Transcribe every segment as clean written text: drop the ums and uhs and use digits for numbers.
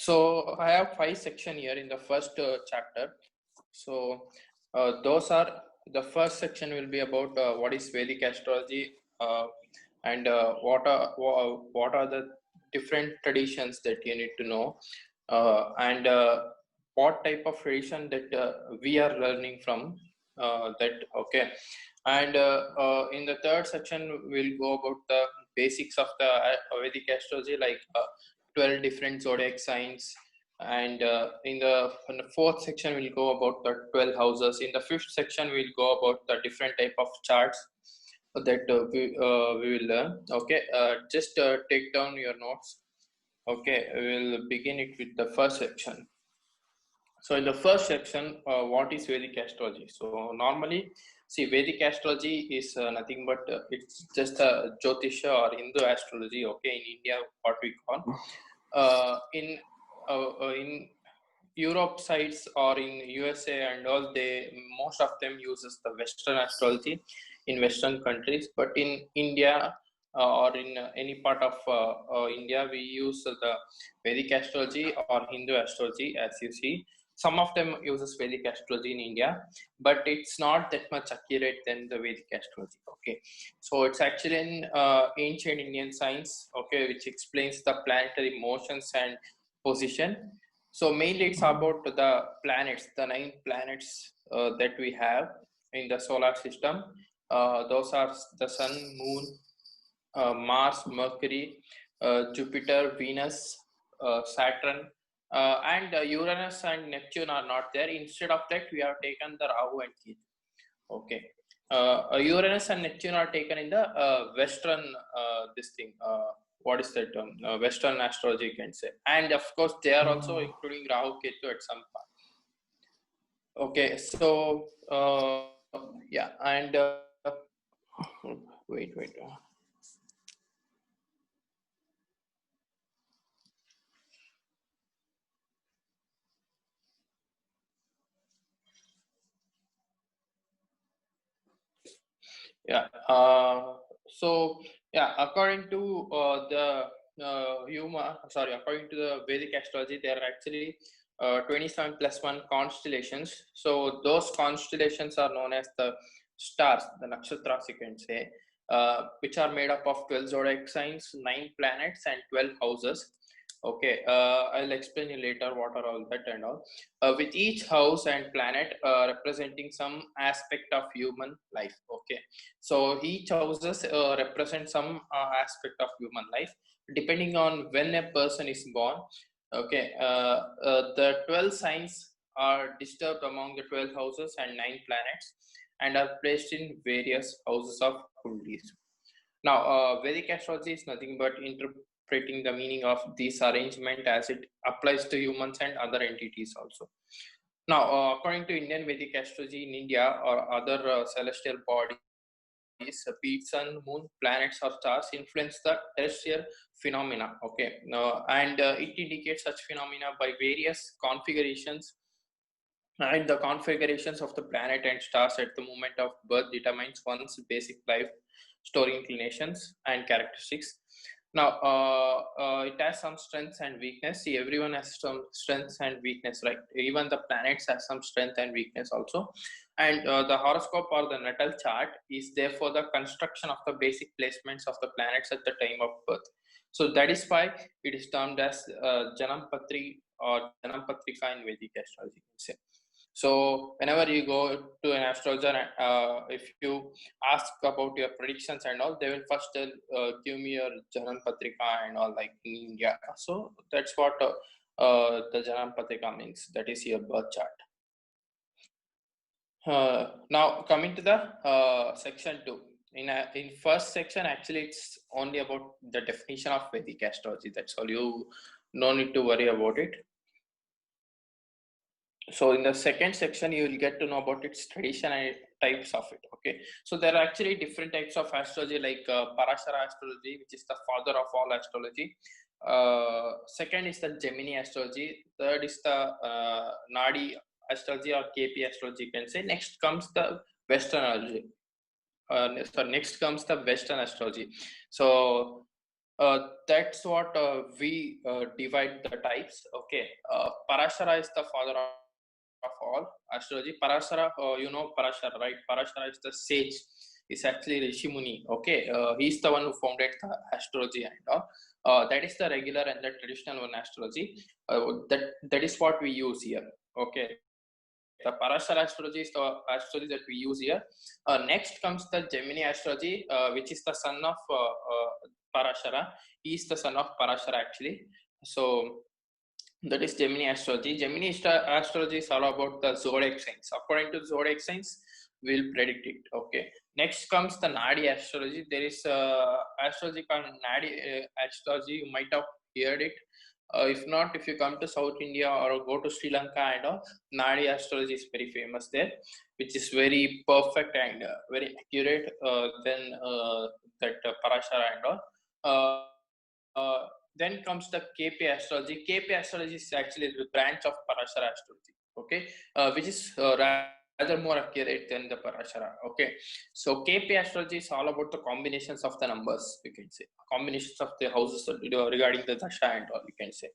So I have 5 sections here in the first chapter. So those are the first section will be about what is Vedic astrology and what are the different traditions that you need to know and what type of tradition that we are learning from that. Okay, and in the third section we'll go about the basics of the Vedic astrology, like 12 different zodiac signs, and in the fourth section we'll go about the 12 houses. In the fifth section we'll go about the different type of charts that we will learn. Okay, just take down your notes. Okay, we'll begin it with the first section. So in the first section, what is Vedic astrology? So normally, see, Vedic astrology is nothing but it's just a Jyotisha or Hindu astrology. Okay, in India, what we call in Europe sides or in USA and all, most of them uses the Western astrology in Western countries, but in India or in any part of India, we use the Vedic astrology or Hindu astrology, as you see. Some of them uses Vedic astrology in India, but it's not that much accurate than the Vedic astrology. Okay, so it's actually in ancient Indian science, okay, which explains the planetary motions and position. So mainly it's about the planets, the 9 planets that we have in the solar system. Those are the Sun, Moon, Mars, Mercury, Jupiter, Venus, Saturn, and Uranus and Neptune are not there. Instead of that, we have taken the Rahu and Ketu. Okay, Uranus and Neptune are taken in the Western this thing. What is that term? Western astrology, you can say, and of course they are also including Rahu, Ketu at some part. Okay, so yeah, and wait. Yeah. So yeah, according to according to the Vedic astrology, there are actually 27 plus 1 constellations. So those constellations are known as the stars, the nakshatras, you can say, which are made up of 12 zodiac signs, 9 planets, and 12 houses. Okay, I'll explain you later what are all that and all. With each house and planet representing some aspect of human life. Okay, so each houses represent some aspect of human life depending on when a person is born. Okay, the 12 signs are disturbed among the 12 houses and 9 planets and are placed in various houses of Kundlis. Now, Vedic astrology is nothing but interpreting the meaning of this arrangement as it applies to humans and other entities also. Now, according to Indian Vedic astrology in India or other celestial bodies, be it sun, moon, planets, or stars influence the terrestrial phenomena. Okay, and it indicates such phenomena by various configurations, and the configurations of the planet and stars at the moment of birth determines one's basic life story inclinations and characteristics. Now, it has some strengths and weakness. See, everyone has some strengths and weakness, right? Even the planets have some strength and weakness also. And the horoscope or the natal chart is therefore the construction of the basic placements of the planets at the time of birth. So that is why it is termed as Janam Patri or Janam Patrika in Vedic astrology. So whenever you go to an astrologer, if you ask about your predictions and all, they will first tell, give me your Janam Patrika and all, like in India. So that's what the Janam Patrika means. That is your birth chart. Now coming to the section 2. In first section, actually, it's only about the definition of Vedic astrology. That's all. You no need to worry about it. So in the second section, you will get to know about its tradition and types of it. Okay, so there are actually different types of astrology, like Parashara astrology, which is the father of all astrology. Second is the Gemini astrology. Third is the Nadi astrology or KP astrology, you can say. Next comes the Western astrology. Next comes the Western astrology. So That's what we divide the types. Okay, Parashara is the father of all astrology. Parashara, you know Parashara, right? Parashara is the sage. Is actually Rishi Muni. Okay, he's the one who founded the astrology and all. That is the regular and the traditional one astrology. That is what we use here. Okay, the Parashara astrology is the astrology that we use here. Next comes the Gemini astrology, which is the son of Parashara. He is the son of Parashara actually. So that is Gemini astrology. Gemini astrology is all about the zodiac signs. According to zodiac signs, we'll predict it. Okay. Next comes the Nadi astrology. There is astrology called Nadi astrology. You might have heard it. If not, if you come to South India or go to Sri Lanka and all, Nadi astrology is very famous there, which is very perfect and very accurate than that Parashara and all. Then comes the KP astrology. KP astrology is actually the branch of Parashara astrology, okay, which is rather more accurate than the Parashara. Okay, so KP astrology is all about the combinations of the numbers, we can say, combinations of the houses regarding the dasha and all, you can say,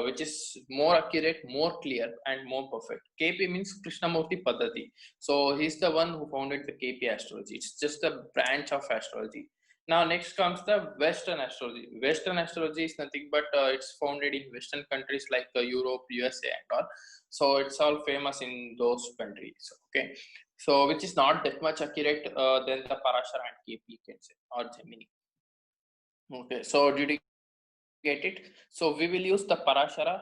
which is more accurate, more clear, and more perfect. KP means Krishnamurti Paddhati. So he's the one who founded the KP astrology. It's just a branch of astrology. Now, next comes the Western astrology. Western astrology is nothing but it's founded in Western countries like Europe, USA, and all. So it's all famous in those countries. Okay, so which is not that much accurate than the Parashara and KP, you can say, or Gemini. Okay, so did you get it? So we will use the Parashara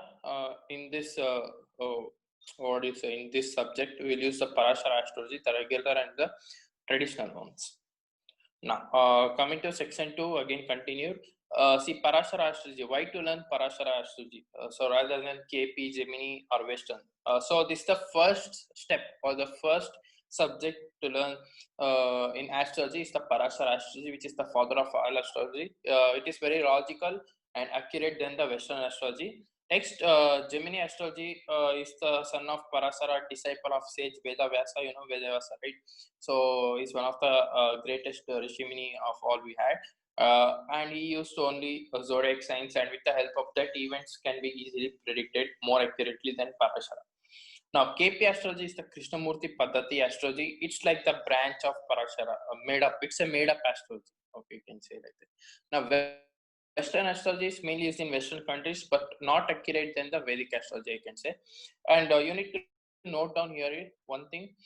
in this. What do you say? In this subject, we will use the Parashara astrology, the regular and the traditional ones. Now, coming to section 2, again continued. See, Parashara astrology. Why to learn Parashara astrology? So rather than KP, Gemini, or Western. So this is the first step or the first subject to learn in astrology is the Parashara astrology, which is the father of all astrology. It is very logical and accurate than the Western astrology. Next, Gemini astrology is the son of Parashara, disciple of sage Veda Vyasa. You know Veda Vyasa, right? So he's one of the greatest Rishi Muni of all we had. And he used only zodiac signs, and with the help of that, events can be easily predicted more accurately than Parashara. Now, KP astrology is the Krishnamurti Paddhati astrology. It's like the branch of Parashara, made up. It's a made up astrology. Okay, you can say like that. Now, Western astrology is mainly used in Western countries, but not accurate than the Vedic astrology, I can say. And you need to note down here one thing.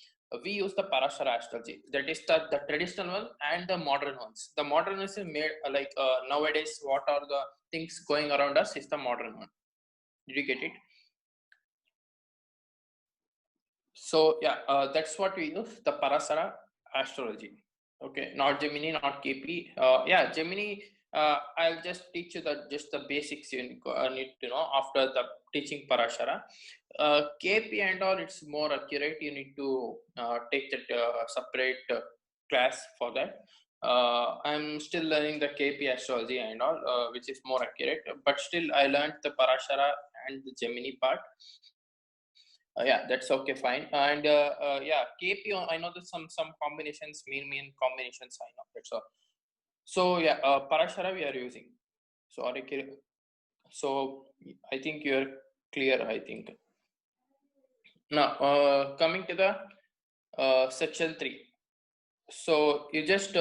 We use the Parashara astrology. That is the traditional one and the modern ones. The modern is made like nowadays, what are the things going around us is the modern one. Did you get it? So yeah, that's what we use, the Parashara astrology. Okay, not Gemini, not KP. Yeah, Gemini. I'll just teach you just the basics you need to know after the teaching Parashara. KP and all, it's more accurate. You need to take that separate class for that. I'm still learning the KP astrology and all, which is more accurate. But still, I learned the Parashara and the Gemini part. Yeah, that's okay, fine. And yeah, KP, I know that some combinations, mean combinations, I know, that's all. So yeah, Parashara we are using. So so I think you're clear, I think. Now, coming to the section 3. So you just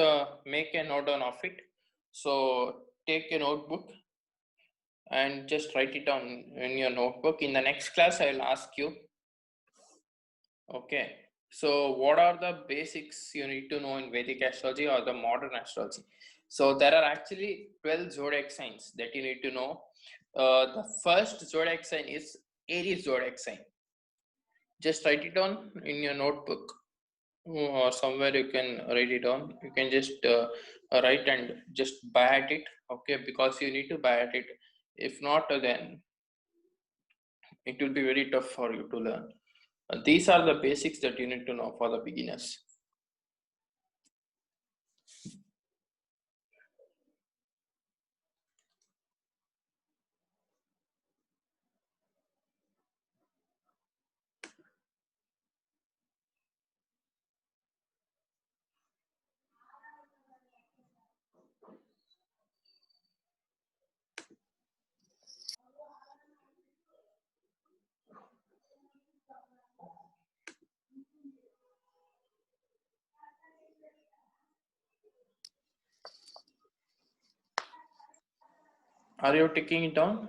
make a note down of it. So take a notebook and just write it down in your notebook. In the next class, I will ask you. Okay, so what are the basics you need to know in Vedic astrology or the modern astrology? So there are actually 12 zodiac signs that you need to know. The first zodiac sign is Aries zodiac sign. Just write it down in your notebook or somewhere you can write it down. You can just write and just buy at it, okay, because you need to buy at it. If not, then it will be very tough for you to learn. These are the basics that you need to know for the beginners. Are you taking it down?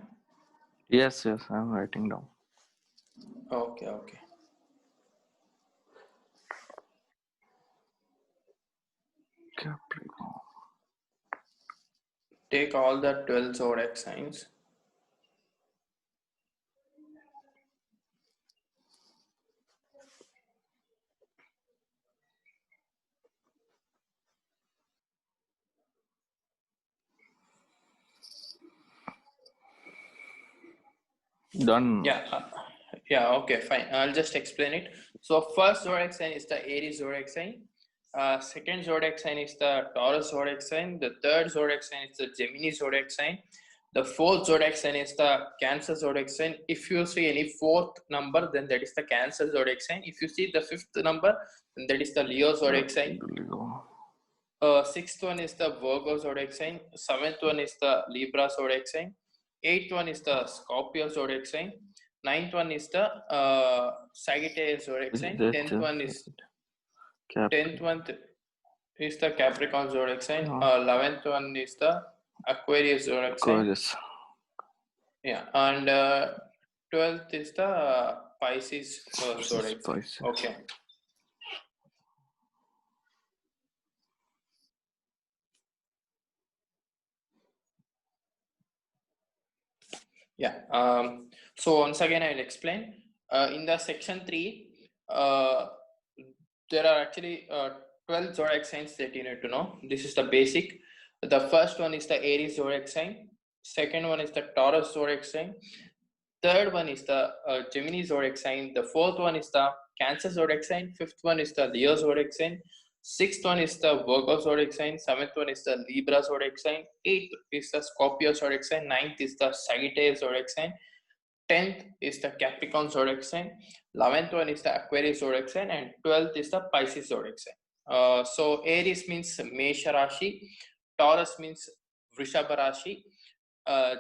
Yes, I'm writing down. Okay. Capricorn. Take all the 12 zodiac signs. Done. Yeah, okay, fine. I'll just explain it. So first zodiac sign is the Aries zodiac sign. Second zodiac sign is the Taurus zodiac sign. The third zodiac sign is the Gemini zodiac sign. The fourth zodiac sign is the Cancer zodiac sign. If you see any fourth number, then that is the Cancer zodiac sign. If you see the fifth number, then that is the Leo zodiac sign. Sixth one is the Virgo zodiac sign. Seventh one is the Libra zodiac sign. Eighth one is the Scorpio zodiac sign. Ninth one is the Sagittarius zodiac sign. Tenth one is the Capricorn zodiac sign. 11th one is the Aquarius zodiac sign. Yeah, and 12th is the Pisces zodiac sign. Okay. Yeah. So once again, I will explain. In the section 3, there are actually 12 zodiac signs that you need to know. This is the basic. The first one is the Aries zodiac sign. Second one is the Taurus zodiac sign. Third one is the Gemini zodiac sign. The fourth one is the Cancer zodiac sign. Fifth one is the Leo zodiac sign. Sixth one is the Virgo zodiac sign. Seventh one is the Libra zodiac sign. Eighth is the Scorpio zodiac sign. Ninth is the Sagittarius zodiac sign. 10th is the Capricorn zodiac sign. 11th one is the Aquarius zodiac sign, and 12th is the Pisces zodiac sign. So Aries means Mesha Rashi. Taurus means Vrishabha Rashi.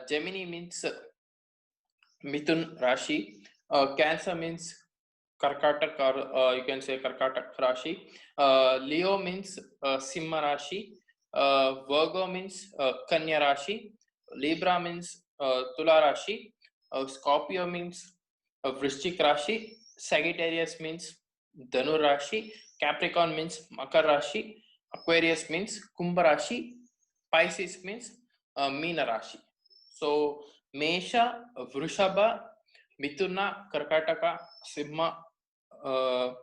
Gemini means Mithun Rashi. Cancer means Karkatak, or you can say Karkatak Rashi. Leo means Simha Rashi. Virgo means Kanya Rashi. Libra means Tula Rashi. Scorpio means Vrishchik Rashi. Sagittarius means Dhanu Rashi. Capricorn means Makar Rashi. Aquarius means Kumbha Rashi. Pisces means Meena Rashi. So Mesha, Vrushabha, Mithuna, Karkataka, Simha, for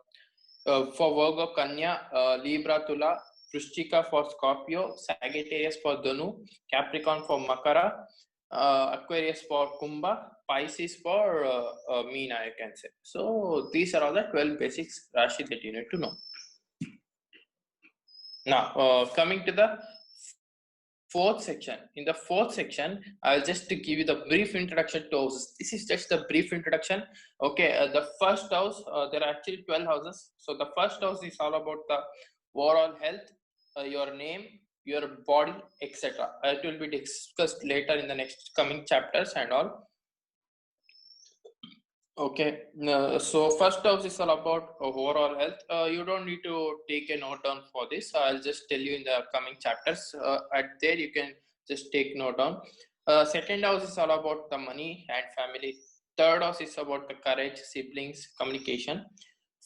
Virgo, Kanya, Libra, Tula, Vrishchika for Scorpio, Sagittarius for Dhanu, Capricorn for Makara, Aquarius for Kumbha, Pisces for Meena, I can say. So these are all the 12 basics Rashi that you need to know. Now, coming to the fourth section. In the fourth section, I'll just give you the brief introduction to houses. This is just the brief introduction. Okay, the first house, there are actually 12 houses. So the first house is all about the overall health, your name, your body, etc. It will be discussed later in the next coming chapters and all. Okay, so first house is all about overall health. You don't need to take a note down for this. I'll just tell you in the coming chapters. At there, you can just take note down. Second house is all about the money and family. Third house is about the courage, siblings, communication.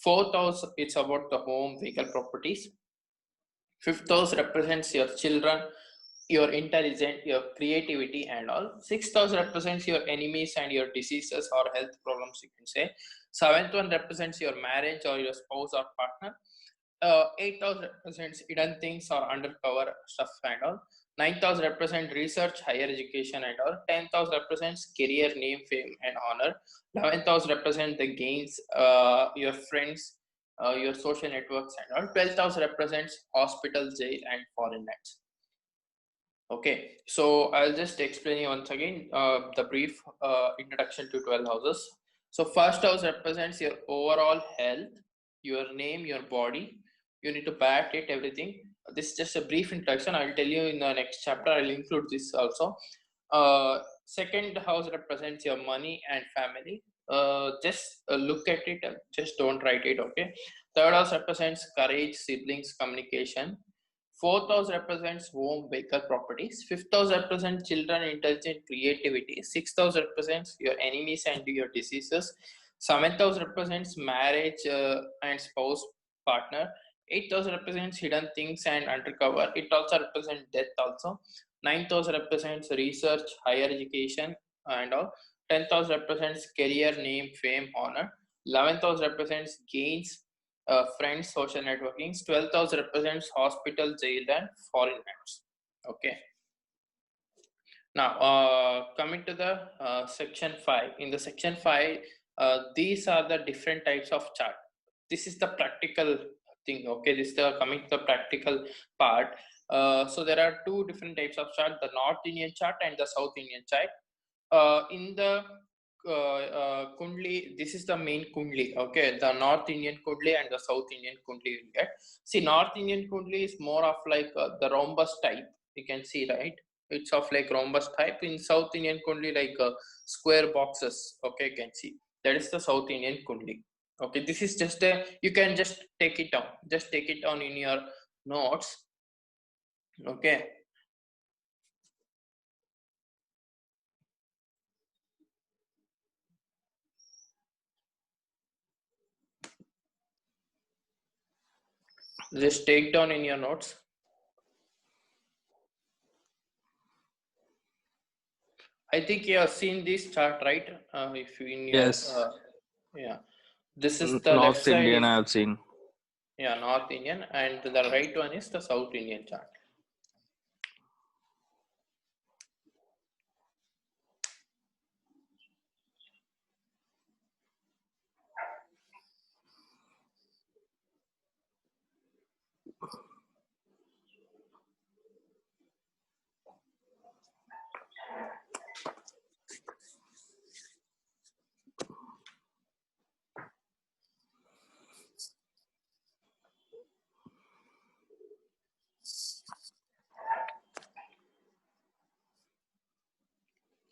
Fourth house, it's about the home, vehicle, properties. Fifth house represents your children, your intelligence, your creativity, and all. Sixth house represents your enemies and your diseases or health problems, you can say. Seventh one represents your marriage or your spouse or partner. Eighth house represents hidden things or undercover stuff and all. Ninth house represents research, higher education and all. 10th house represents career, name, fame, and honor. 11th house represents the gains, your friends, your social networks and all. 12th house represents hospital, jail, and foreign lands. Okay, so I'll just explain you once again the brief introduction to 12 houses. So first house represents your overall health, your name, your body. You need to bat it, everything. This is just a brief introduction. I'll tell you in the next chapter. I'll include this also. Second house represents your money and family. Just look at it. Just don't write it. Okay. Third house represents courage, siblings, communication. Fourth house represents home, vehicle, properties. Fifth house represents children, intelligent, creativity. Sixth house represents your enemies and your diseases. Seventh house represents marriage and spouse, partner. Eighth house represents hidden things and undercover. It also represents death also. Ninth house represents research, higher education and all. 10th house represents career, name, fame, honor. 11th house represents gains, friends, social networking. 12th house represents hospital, jail, and foreign lands. Okay. Now, coming to the section 5. In the section 5, these are the different types of chart. This is the practical thing. Okay, this is the coming to the practical part. So there are two different types of chart: the North Indian chart and the South Indian chart. In the Kundli, this is the main Kundli. Okay, the North Indian Kundli and the South Indian Kundli you get. See, North Indian Kundli is more of like the rhombus type. You can see, right? It's of like rhombus type. In South Indian Kundli, like square boxes. Okay, you can see that is the South Indian Kundli. Okay, this is just a, you can just take it down. Just take it down in your notes. Okay. Just take down in your notes. I think you have seen this chart, right? If you in your Yes. yeah, this is the North left side Indian is, I have seen. yeah, North Indian, and the right one is the South Indian chart.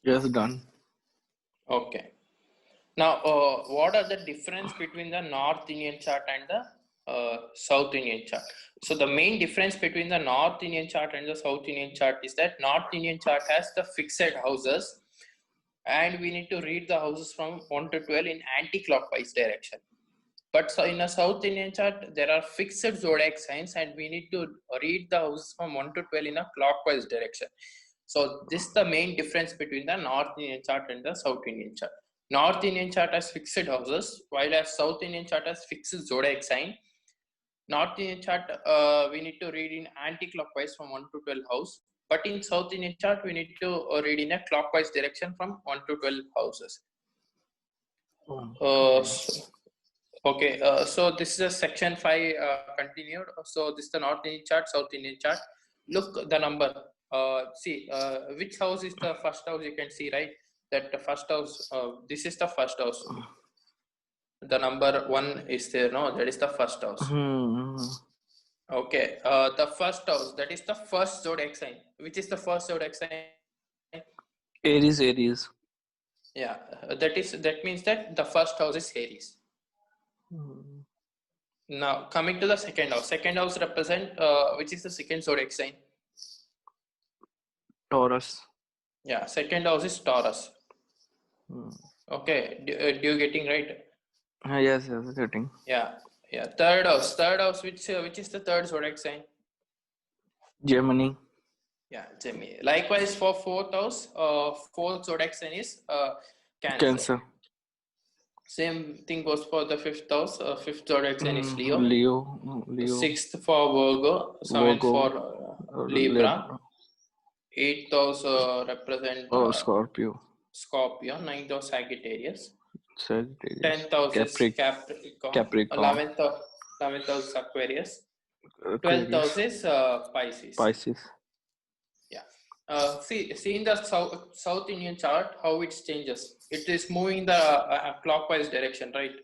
Yes, done. Okay. Now, what are the difference between the North Indian chart and the South Indian chart? So the main difference between the North Indian chart and the South Indian chart is that North Indian chart has the fixed houses, and we need to read the houses from 1 to 12 in anti-clockwise direction. But so in a South Indian chart, there are fixed zodiac signs, and we need to read the houses from 1 to 12 in a clockwise direction. So this is the main difference between the North Indian chart and the South Indian chart. North Indian chart has fixed houses, while as South Indian chart has fixed zodiac sign. North Indian chart, we need to read in anti-clockwise from 1 to 12 house. But in South Indian chart, we need to read in a clockwise direction from 1 to 12 houses. Okay, so this is a section 5 continued. So this is the North Indian chart, South Indian chart. Look the number. See which house is the first house. You can see, right, that the first house. This is the first house. The number 1 is there. No, that is the first house. Okay, the first house, that is the first zodiac sign. Which is the first zodiac sign? Aries. Yeah, that means that the first house is Aries. Now coming to the second house. Second house represent which is the second zodiac sign? Taurus. Yeah, second house is Taurus. Okay, do you getting right? Yes, getting. Yeah. Third house. Which is the third zodiac sign? Gemini. Yeah, Gemini. Likewise for fourth house, fourth zodiac sign is Cancer. Same thing goes for the fifth house. Fifth zodiac sign is Leo. Leo. Sixth for Virgo. Seventh for Libra. Eighth house represent Scorpio. Ninth house Sagittarius. 10th house is Capricorn. 11th house Aquarius. 12th house is Pisces. Yeah. See in the South Indian chart how it changes. It is moving the clockwise direction, right?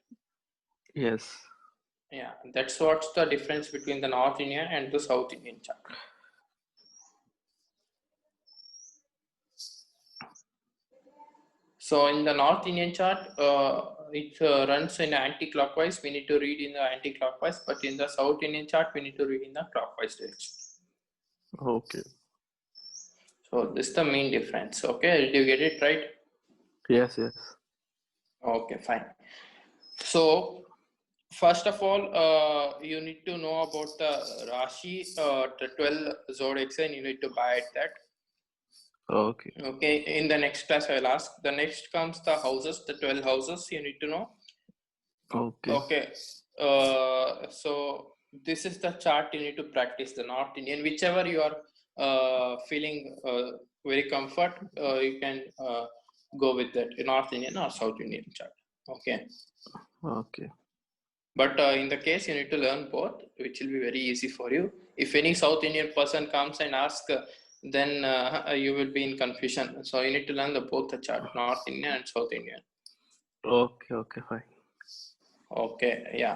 Yes. Yeah, that's what's the difference between the North Indian and the South Indian chart. So in the North Indian chart, it runs in anti-clockwise. We need to read in the anti-clockwise, but in the South Indian chart, we need to read in the clockwise direction. Okay. So this is the main difference. Okay, did you get it right? Yes, yes. Okay, fine. So first of all, you need to know about the Rashi, the 12 zodiacs, and you need to buy that. Okay. Okay, in the next class I will ask. The next comes the houses, the 12 houses you need to know. Okay. Okay, so this is the chart you need to practice, the North Indian, whichever you are feeling very comfort, you can go with that, North Indian or South Indian chart. Okay, Okay. but in the case you need to learn both, which will be very easy for you. If any South Indian person comes and asks, then you will be in confusion. So you need to learn both the chart, North Indian and South Indian. Okay. Okay. Fine. Okay, yeah.